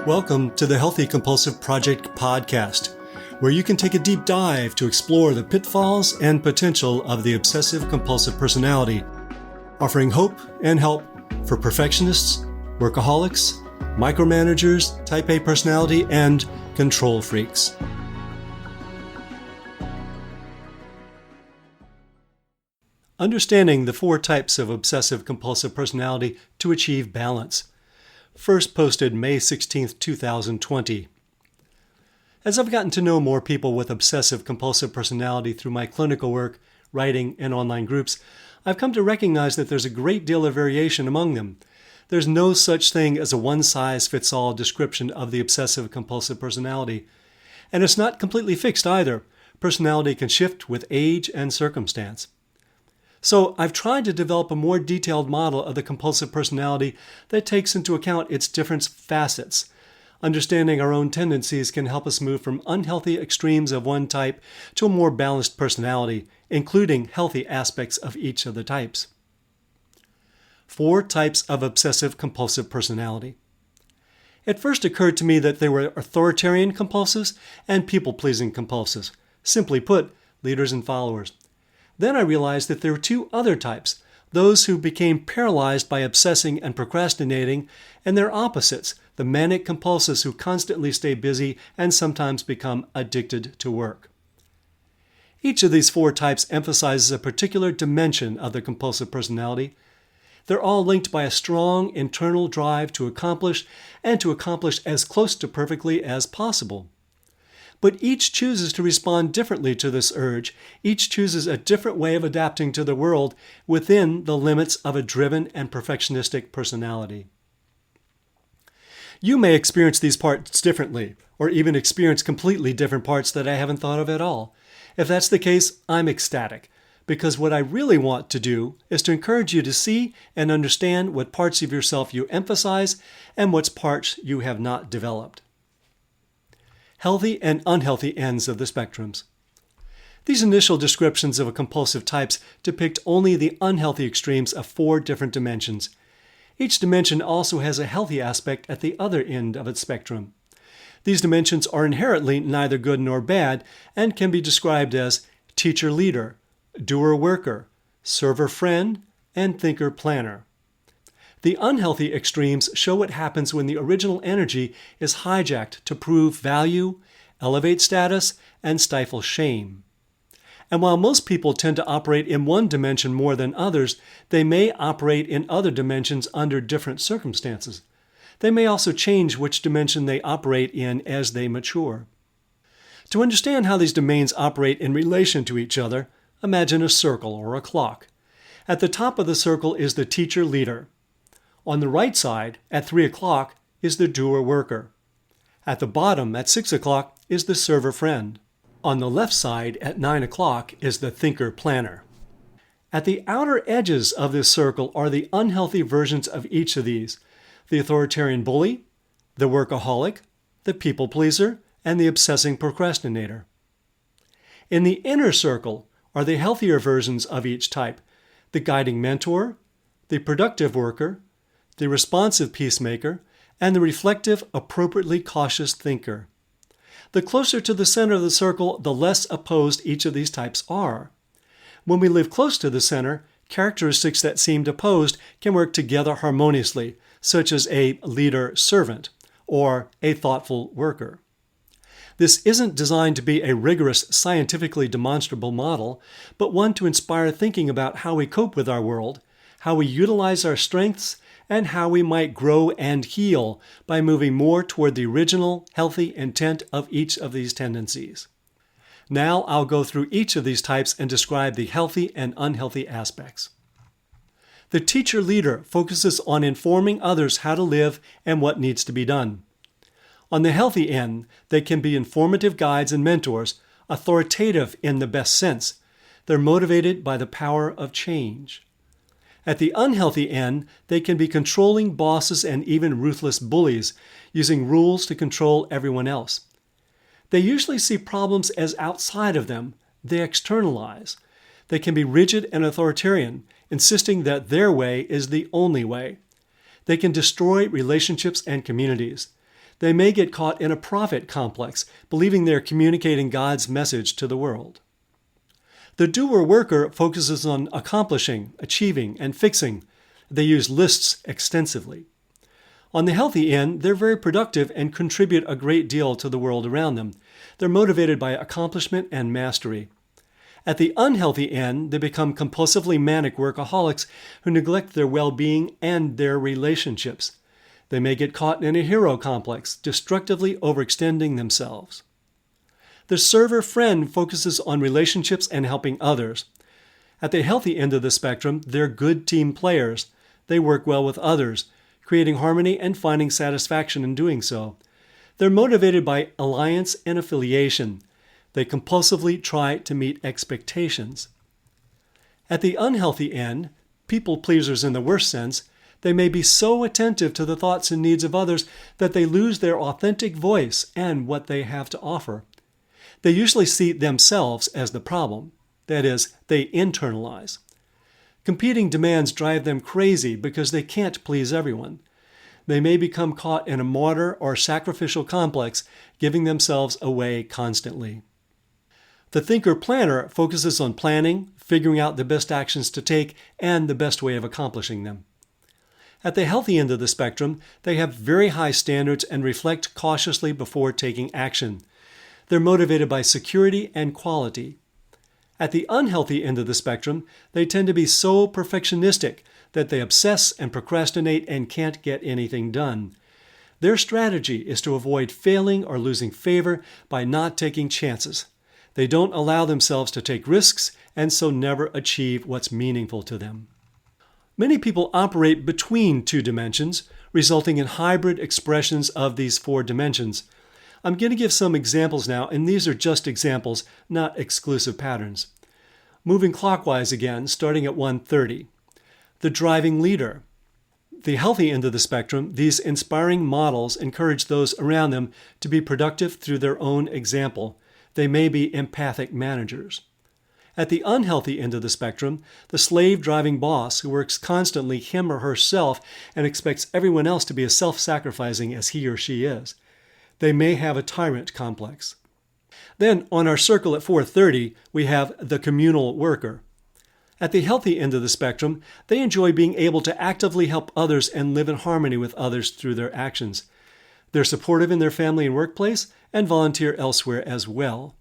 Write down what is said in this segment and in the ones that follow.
Welcome to the Healthy Compulsive Project podcast, where you can take a deep dive to explore the pitfalls and potential of the obsessive-compulsive personality, offering hope and help for perfectionists, workaholics, micromanagers, type A personality, and control freaks. Understanding the 4 types of obsessive-compulsive personality to achieve balance. First posted May 16, 2020. As I've gotten to know more people with obsessive-compulsive personality through my clinical work, writing, and online groups, I've come to recognize that there's a great deal of variation among them. There's no such thing as a one-size-fits-all description of the obsessive-compulsive personality. And it's not completely fixed either. Personality can shift with age and circumstance. So I've tried to develop a more detailed model of the compulsive personality that takes into account its different facets. Understanding our own tendencies can help us move from unhealthy extremes of one type to a more balanced personality, including healthy aspects of each of the types. 4 types of obsessive-compulsive personality. It first occurred to me that there were authoritarian compulsives and people-pleasing compulsives. Simply put, leaders and followers. Then I realized that there were 2 other types, those who became paralyzed by obsessing and procrastinating, and their opposites, the manic compulsives who constantly stay busy and sometimes become addicted to work. Each of these 4 types emphasizes a particular dimension of the compulsive personality. They're all linked by a strong internal drive to accomplish as close to perfectly as possible. But each chooses to respond differently to this urge. Each chooses a different way of adapting to the world within the limits of a driven and perfectionistic personality. You may experience these parts differently, or even experience completely different parts that I haven't thought of at all. If that's the case, I'm ecstatic, because what I really want to do is to encourage you to see and understand what parts of yourself you emphasize and what parts you have not developed. Healthy and unhealthy ends of the spectrums. These initial descriptions of compulsive types depict only the unhealthy extremes of 4 different dimensions. Each dimension also has a healthy aspect at the other end of its spectrum. These dimensions are inherently neither good nor bad and can be described as teacher-leader, doer-worker, server-friend, and thinker-planner. The unhealthy extremes show what happens when the original energy is hijacked to prove value, elevate status, and stifle shame. And while most people tend to operate in one dimension more than others, they may operate in other dimensions under different circumstances. They may also change which dimension they operate in as they mature. To understand how these domains operate in relation to each other, imagine a circle or a clock. At the top of the circle is the teacher-leader. On the right side, at 3 o'clock, is the doer-worker. At the bottom, at 6 o'clock, is the server-friend. On the left side, at 9 o'clock, is the thinker-planner. At the outer edges of this circle are the unhealthy versions of each of these: the authoritarian bully, the workaholic, the people-pleaser, and the obsessing procrastinator. In the inner circle are the healthier versions of each type: the guiding mentor, the productive worker, the responsive peacemaker, and the reflective, appropriately cautious thinker. The closer to the center of the circle, the less opposed each of these types are. When we live close to the center, characteristics that seemed opposed can work together harmoniously, such as a leader-servant or a thoughtful worker. This isn't designed to be a rigorous, scientifically demonstrable model, but one to inspire thinking about how we cope with our world, how we utilize our strengths, and how we might grow and heal by moving more toward the original, healthy intent of each of these tendencies. Now I'll go through each of these types and describe the healthy and unhealthy aspects. The teacher-leader focuses on informing others how to live and what needs to be done. On the healthy end, they can be informative guides and mentors, authoritative in the best sense. They're motivated by the power of change. At the unhealthy end, they can be controlling bosses and even ruthless bullies, using rules to control everyone else. They usually see problems as outside of them. They externalize. They can be rigid and authoritarian, insisting that their way is the only way. They can destroy relationships and communities. They may get caught in a prophet complex, believing they're communicating God's message to the world. The doer-worker focuses on accomplishing, achieving, and fixing. They use lists extensively. On the healthy end, they're very productive and contribute a great deal to the world around them. They're motivated by accomplishment and mastery. At the unhealthy end, they become compulsively manic workaholics who neglect their well-being and their relationships. They may get caught in a hero complex, destructively overextending themselves. The server friend focuses on relationships and helping others. At the healthy end of the spectrum, they're good team players. They work well with others, creating harmony and finding satisfaction in doing so. They're motivated by alliance and affiliation. They compulsively try to meet expectations. At the unhealthy end, people pleasers in the worst sense, they may be so attentive to the thoughts and needs of others that they lose their authentic voice and what they have to offer. They usually see themselves as the problem. That is, they internalize. Competing demands drive them crazy because they can't please everyone. They may become caught in a martyr or sacrificial complex, giving themselves away constantly. The thinker-planner focuses on planning, figuring out the best actions to take, and the best way of accomplishing them. At the healthy end of the spectrum, they have very high standards and reflect cautiously before taking action. They're motivated by security and quality. At the unhealthy end of the spectrum, they tend to be so perfectionistic that they obsess and procrastinate and can't get anything done. Their strategy is to avoid failing or losing favor by not taking chances. They don't allow themselves to take risks and so never achieve what's meaningful to them. Many people operate between two dimensions, resulting in hybrid expressions of these four dimensions. I'm going to give some examples now, and these are just examples, not exclusive patterns. Moving clockwise again, starting at 1:30. The driving leader. The healthy end of the spectrum, these inspiring models encourage those around them to be productive through their own example. They may be empathic managers. At the unhealthy end of the spectrum, the slave-driving boss who works constantly him or herself and expects everyone else to be as self-sacrificing as he or she is. They may have a tyrant complex. Then, on our circle at 4:30, we have the communal worker. At the healthy end of the spectrum, they enjoy being able to actively help others and live in harmony with others through their actions. They're supportive in their family and workplace and volunteer elsewhere as well.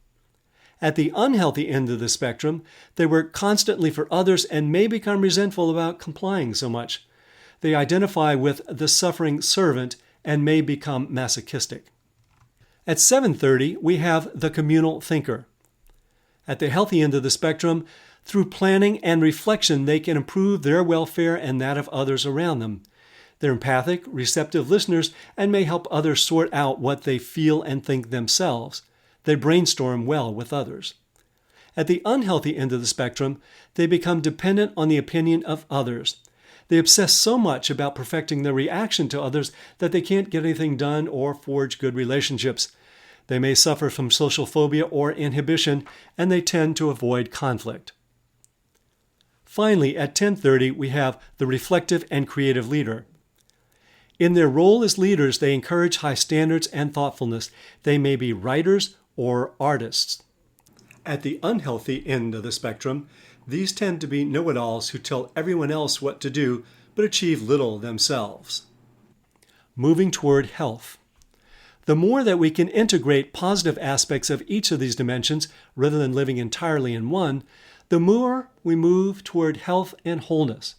At the unhealthy end of the spectrum, they work constantly for others and may become resentful about complying so much. They identify with the suffering servant and may become masochistic. At 7:30, we have the communal thinker. At the healthy end of the spectrum, through planning and reflection, they can improve their welfare and that of others around them. They're empathic, receptive listeners, and may help others sort out what they feel and think themselves. They brainstorm well with others. At the unhealthy end of the spectrum, they become dependent on the opinion of others. They obsess so much about perfecting their reaction to others that they can't get anything done or forge good relationships. They may suffer from social phobia or inhibition, and they tend to avoid conflict. Finally, at 10:30, we have the reflective and creative leader. In their role as leaders, they encourage high standards and thoughtfulness. They may be writers or artists. At the unhealthy end of the spectrum, these tend to be know-it-alls who tell everyone else what to do but achieve little themselves. Moving toward health. The more that we can integrate positive aspects of each of these dimensions rather than living entirely in one, the more we move toward health and wholeness.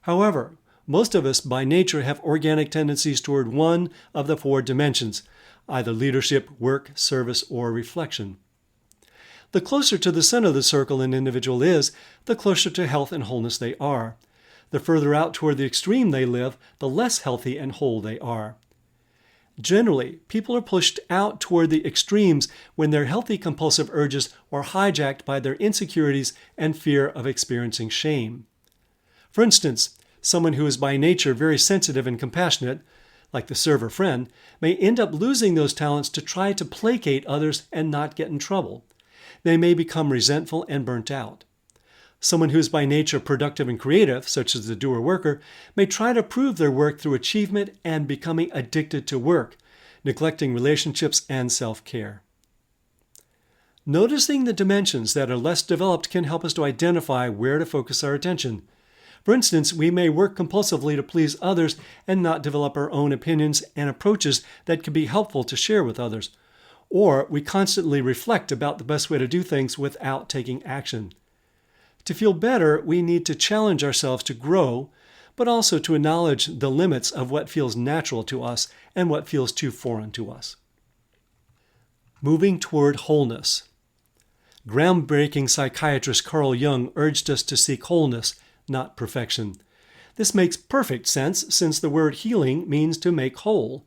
However, most of us by nature have organic tendencies toward one of the four dimensions, either leadership, work, service, or reflection. The closer to the center of the circle an individual is, the closer to health and wholeness they are. The further out toward the extreme they live, the less healthy and whole they are. Generally, people are pushed out toward the extremes when their healthy compulsive urges are hijacked by their insecurities and fear of experiencing shame. For instance, someone who is by nature very sensitive and compassionate, like the server friend, may end up losing those talents to try to placate others and not get in trouble. They may become resentful and burnt out. Someone who is by nature productive and creative, such as the doer-worker, may try to prove their work through achievement and becoming addicted to work. neglecting relationships and self-care. Noticing the dimensions that are less developed can help us to identify where to focus our attention. For instance, we may work compulsively to please others and not develop our own opinions and approaches that could be helpful to share with others. Or we constantly reflect about the best way to do things without taking action. To feel better, we need to challenge ourselves to grow, but also to acknowledge the limits of what feels natural to us and what feels too foreign to us. Moving toward wholeness. Groundbreaking psychiatrist Carl Jung urged us to seek wholeness, not perfection. This makes perfect sense since the word healing means to make whole.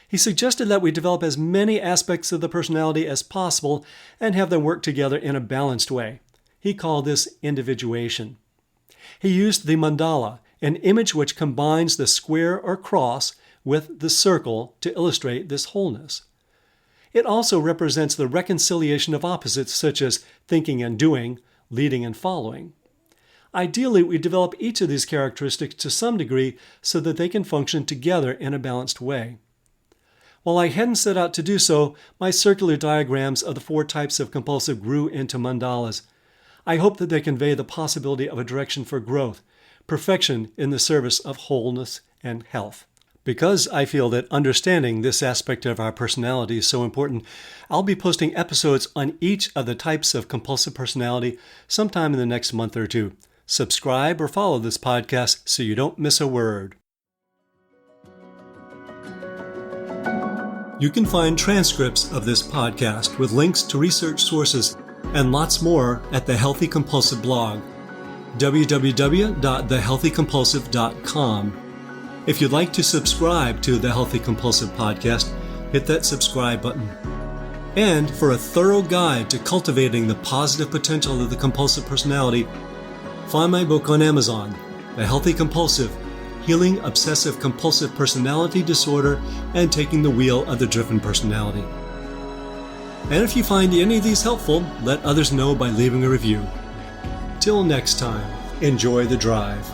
He suggested that we develop as many aspects of the personality as possible and have them work together in a balanced way. He called this individuation. He used the mandala, an image which combines the square or cross with the circle to illustrate this wholeness. It also represents the reconciliation of opposites such as thinking and doing, leading and following. Ideally, we develop each of these characteristics to some degree so that they can function together in a balanced way. While I hadn't set out to do so, my circular diagrams of the 4 types of compulsive grew into mandalas. I hope that they convey the possibility of a direction for growth, perfection in the service of wholeness and health. Because I feel that understanding this aspect of our personality is so important, I'll be posting episodes on each of the types of compulsive personality sometime in the next month or 2. Subscribe or follow this podcast so you don't miss a word. You can find transcripts of this podcast with links to research sources and lots more at the Healthy Compulsive blog, www.thehealthycompulsive.com. If you'd like to subscribe to the Healthy Compulsive podcast, hit that subscribe button. And for a thorough guide to cultivating the positive potential of the compulsive personality, find my book on Amazon, The Healthy Compulsive, Healing Obsessive-Compulsive Personality Disorder and Taking the Wheel of the Driven Personality. And if you find any of these helpful, let others know by leaving a review. Till next time, enjoy the drive.